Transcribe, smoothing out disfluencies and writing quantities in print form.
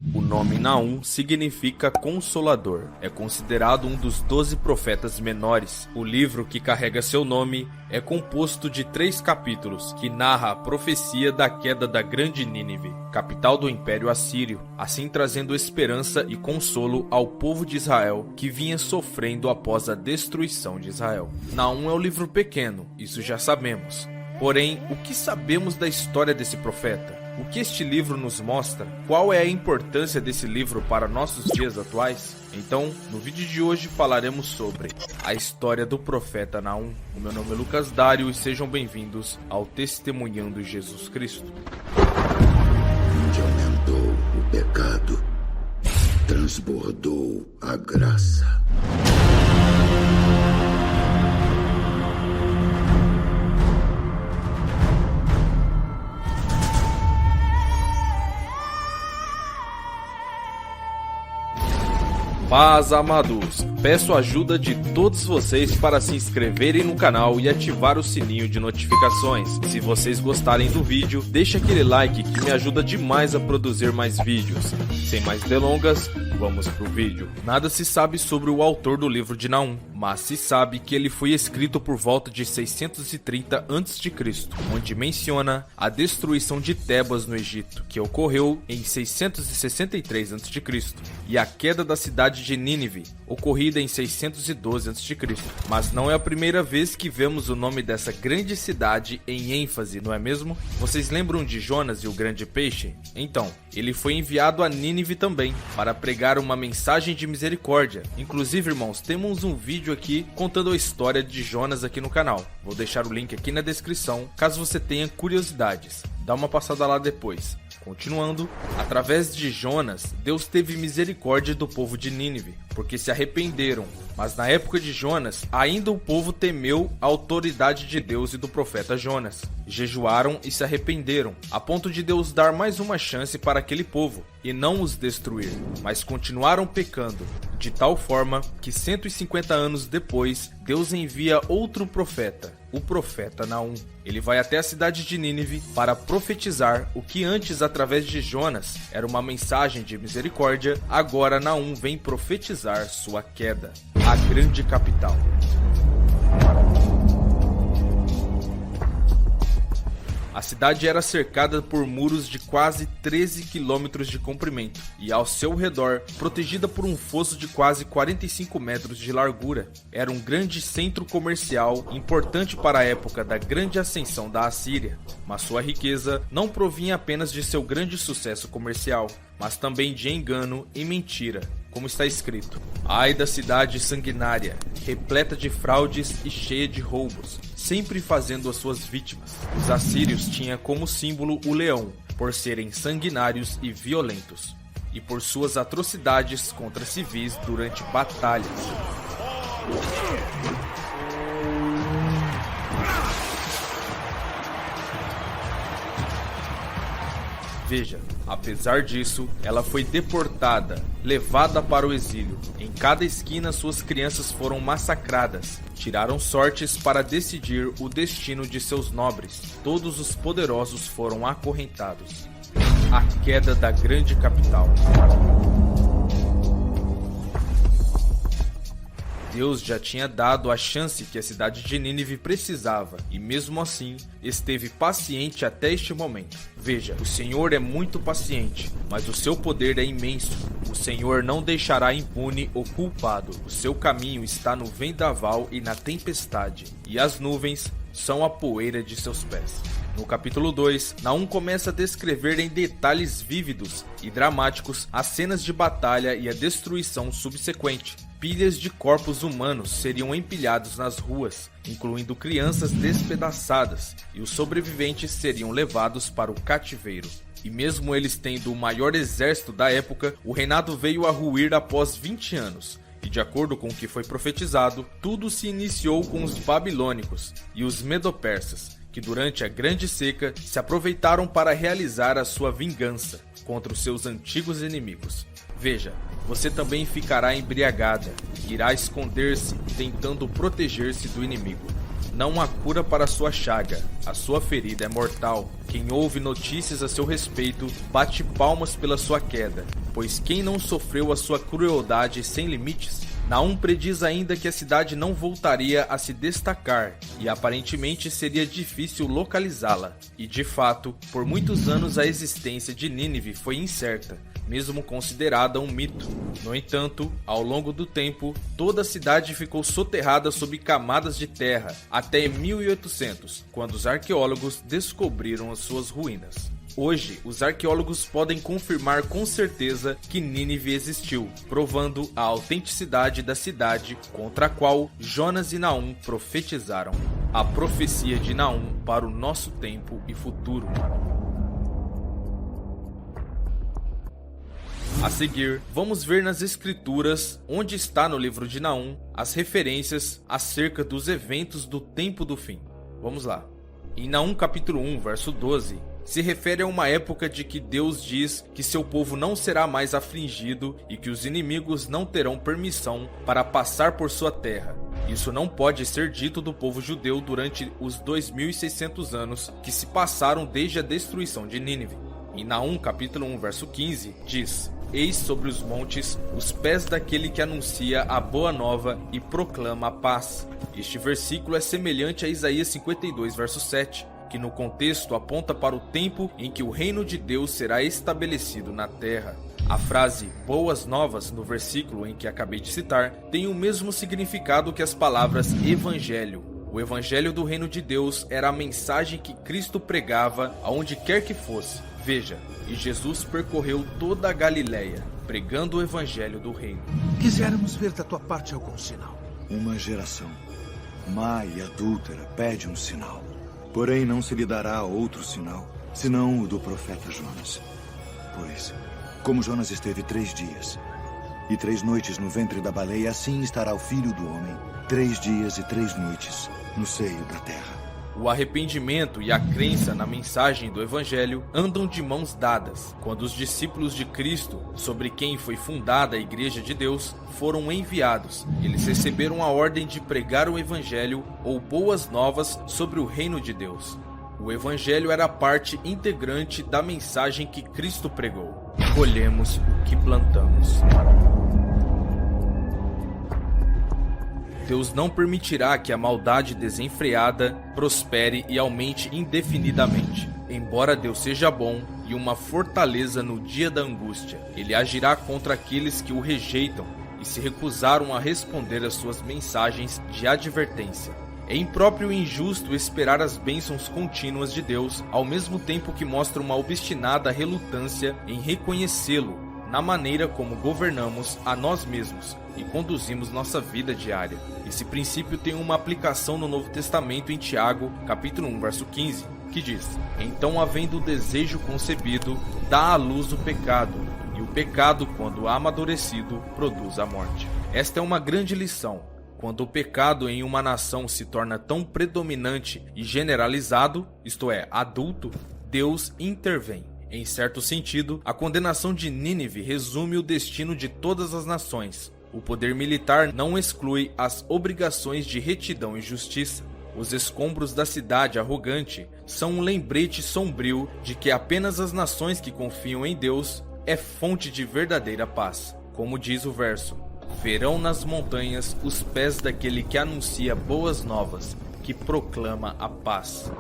O nome Naum significa Consolador. É considerado um dos 12 profetas menores. O livro que carrega seu nome é composto de 3 capítulos, que narra a profecia da queda da grande Nínive, capital do Império Assírio, assim trazendo esperança e consolo ao povo de Israel que vinha sofrendo após a destruição de Israel. Naum é um livro pequeno, isso já sabemos. Porém, o que sabemos da história desse profeta? O que este livro nos mostra? Qual é a importância desse livro para nossos dias atuais? Então, no vídeo de hoje falaremos sobre a história do profeta Naum. O meu nome é Lucas Dário e sejam bem-vindos ao Testemunhando Jesus Cristo. Onde aumentou o pecado, transbordou a graça. Paz, amados! Peço a ajuda de todos vocês para se inscreverem no canal e ativar o sininho de notificações. Se vocês gostarem do vídeo, deixe aquele like que me ajuda demais a produzir mais vídeos. Sem mais delongas, vamos pro vídeo. Nada se sabe sobre o autor do livro de Naum, mas se sabe que ele foi escrito por volta de 630 a.C., onde menciona a destruição de Tebas no Egito, que ocorreu em 663 a.C., e a queda da cidade de Nínive, ocorrida em 612 a.C. Mas não é a primeira vez que vemos o nome dessa grande cidade em ênfase, não é mesmo? Vocês lembram de Jonas e o grande peixe? Então, ele foi enviado a Nínive também, para pregar uma mensagem de misericórdia. Inclusive, irmãos, temos um vídeo aqui contando a história de Jonas aqui no canal. Vou deixar o link aqui na descrição, caso você tenha curiosidades. Dá uma passada lá depois. Continuando, através de Jonas, Deus teve misericórdia do povo de Nínive, porque se arrependeram. Mas na época de Jonas, ainda o povo temeu a autoridade de Deus e do profeta Jonas. Jejuaram e se arrependeram, a ponto de Deus dar mais uma chance para aquele povo, e não os destruir. Mas continuaram pecando, de tal forma que 150 anos depois, Deus envia outro profeta, o profeta Naum. Ele vai até a cidade de Nínive para profetizar o que antes, através de Jonas, era uma mensagem de misericórdia. Agora Naum vem profetizar sua queda, a grande capital. A cidade era cercada por muros de quase 13 quilômetros de comprimento e ao seu redor protegida por um fosso de quase 45 metros de largura. Era um grande centro comercial importante para a época da grande ascensão da Assíria, mas sua riqueza não provinha apenas de seu grande sucesso comercial, mas também de engano e mentira, como está escrito: ai da cidade sanguinária, repleta de fraudes e cheia de roubos, sempre fazendo as suas vítimas. Os assírios tinham como símbolo o leão, por serem sanguinários e violentos, e por suas atrocidades contra civis durante batalhas. Veja, apesar disso, ela foi deportada, levada para o exílio. Em cada esquina, suas crianças foram massacradas. Tiraram sortes para decidir o destino de seus nobres. Todos os poderosos foram acorrentados. A queda da grande capital. Deus já tinha dado a chance que a cidade de Nínive precisava, e mesmo assim, esteve paciente até este momento. Veja, o Senhor é muito paciente, mas o seu poder é imenso. O Senhor não deixará impune o culpado. O seu caminho está no vendaval e na tempestade, e as nuvens são a poeira de seus pés. No capítulo 2, Naum começa a descrever em detalhes vívidos e dramáticos as cenas de batalha e a destruição subsequente. Pilhas de corpos humanos seriam empilhados nas ruas, incluindo crianças despedaçadas, e os sobreviventes seriam levados para o cativeiro. E mesmo eles tendo o maior exército da época, o reinado veio a ruir após 20 anos. E de acordo com o que foi profetizado, tudo se iniciou com os babilônicos e os medo-persas, que durante a grande seca se aproveitaram para realizar a sua vingança contra os seus antigos inimigos. Veja, você também ficará embriagada, irá esconder-se tentando proteger-se do inimigo. Não há cura para sua chaga, a sua ferida é mortal. Quem ouve notícias a seu respeito, bate palmas pela sua queda, pois quem não sofreu a sua crueldade sem limites? Naum prediz ainda que a cidade não voltaria a se destacar e aparentemente seria difícil localizá-la. E de fato, por muitos anos a existência de Nínive foi incerta, mesmo considerada um mito. No entanto, ao longo do tempo, toda a cidade ficou soterrada sob camadas de terra, até 1800, quando os arqueólogos descobriram as suas ruínas. Hoje, os arqueólogos podem confirmar com certeza que Nínive existiu, provando a autenticidade da cidade contra a qual Jonas e Naum profetizaram. A profecia de Naum para o nosso tempo e futuro. A seguir, vamos ver nas escrituras, onde está no livro de Naum, as referências acerca dos eventos do tempo do fim. Vamos lá. Em Naum capítulo 1, verso 12, se refere a uma época de que Deus diz que seu povo não será mais afligido e que os inimigos não terão permissão para passar por sua terra. Isso não pode ser dito do povo judeu durante os 2600 anos que se passaram desde a destruição de Nínive. Em Naum capítulo 1, verso 15, diz: Eis sobre os montes os pés daquele que anuncia a boa nova e proclama a paz. Este versículo é semelhante a Isaías 52, verso 7, que no contexto aponta para o tempo em que o reino de Deus será estabelecido na terra. A frase boas novas no versículo em que acabei de citar tem o mesmo significado que as palavras evangelho. O evangelho do reino de Deus era a mensagem que Cristo pregava aonde quer que fosse. Veja, e Jesus percorreu toda a Galileia, pregando o evangelho do reino. Quiséramos ver da tua parte algum sinal. Uma geração má e adúltera pede um sinal. Porém, não se lhe dará outro sinal, senão o do profeta Jonas. Pois, como Jonas esteve 3 dias e 3 noites no ventre da baleia, assim estará o Filho do Homem, 3 dias e 3 noites no seio da terra. O arrependimento e a crença na mensagem do Evangelho andam de mãos dadas. Quando os discípulos de Cristo, sobre quem foi fundada a Igreja de Deus, foram enviados, eles receberam a ordem de pregar o Evangelho ou boas novas sobre o reino de Deus. O Evangelho era parte integrante da mensagem que Cristo pregou. Colhemos o que plantamos. Deus não permitirá que a maldade desenfreada prospere e aumente indefinidamente. Embora Deus seja bom e uma fortaleza no dia da angústia, Ele agirá contra aqueles que o rejeitam e se recusaram a responder às suas mensagens de advertência. É impróprio e injusto esperar as bênçãos contínuas de Deus, ao mesmo tempo que mostra uma obstinada relutância em reconhecê-lo na maneira como governamos a nós mesmos e conduzimos nossa vida diária. Esse princípio tem uma aplicação no Novo Testamento em Tiago, capítulo 1, verso 15, que diz: Então, havendo o desejo concebido, dá à luz o pecado, e o pecado, quando amadurecido, produz a morte. Esta é uma grande lição. Quando o pecado em uma nação se torna tão predominante e generalizado, isto é, adulto, Deus intervém. Em certo sentido, a condenação de Nínive resume o destino de todas as nações. O poder militar não exclui as obrigações de retidão e justiça. Os escombros da cidade arrogante são um lembrete sombrio de que apenas as nações que confiam em Deus é fonte de verdadeira paz. Como diz o verso: verão nas montanhas os pés daquele que anuncia boas novas, que proclama a paz.